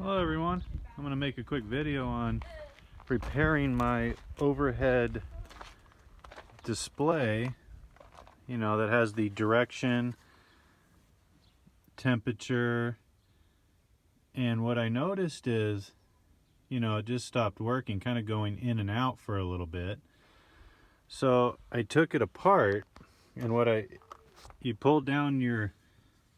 Hello everyone, I'm going to make a quick video on repairing my overhead display, that has the direction, temperature, and what I noticed is, it just stopped working, kind of going in and out for a little bit. So I took it apart, and you pull down your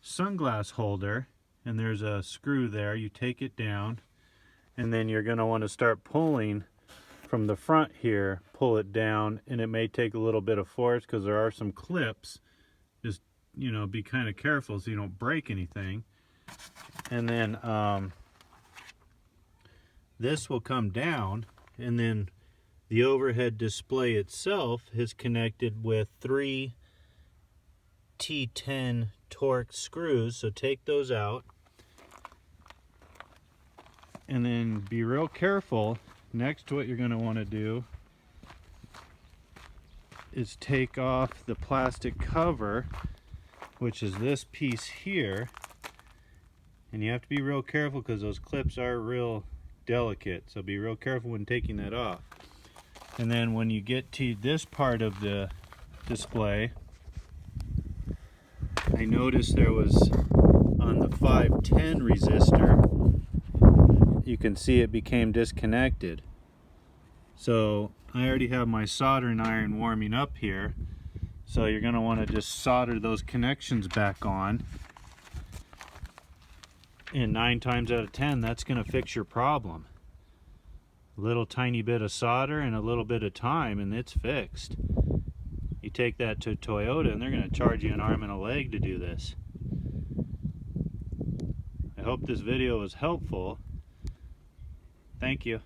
sunglass holder, and there's a screw there. You take it down, and then you're going to want to start pulling from the front here, pull it down, and it may take a little bit of force because there are some clips. Just, be kind of careful so you don't break anything. And then this will come down, and then the overhead display itself is connected with 3 T10 Torx screws. So take those out, and then be real careful. Next, what you're going to want to do is take off the plastic cover, which is this piece here, and you have to be real careful because those clips are real delicate, so be real careful when taking that off. And then when you get to this part of the display, I noticed there was on the 510 resistor, you can see it became disconnected. So I already have my soldering iron warming up here, so you're going to want to just solder those connections back on, and 9 times out of 10 that's going to fix your problem. A little tiny bit of solder and a little bit of time, and it's fixed. You take that to Toyota and they're going to charge you an arm and a leg to do this. I hope this video was helpful. Thank you.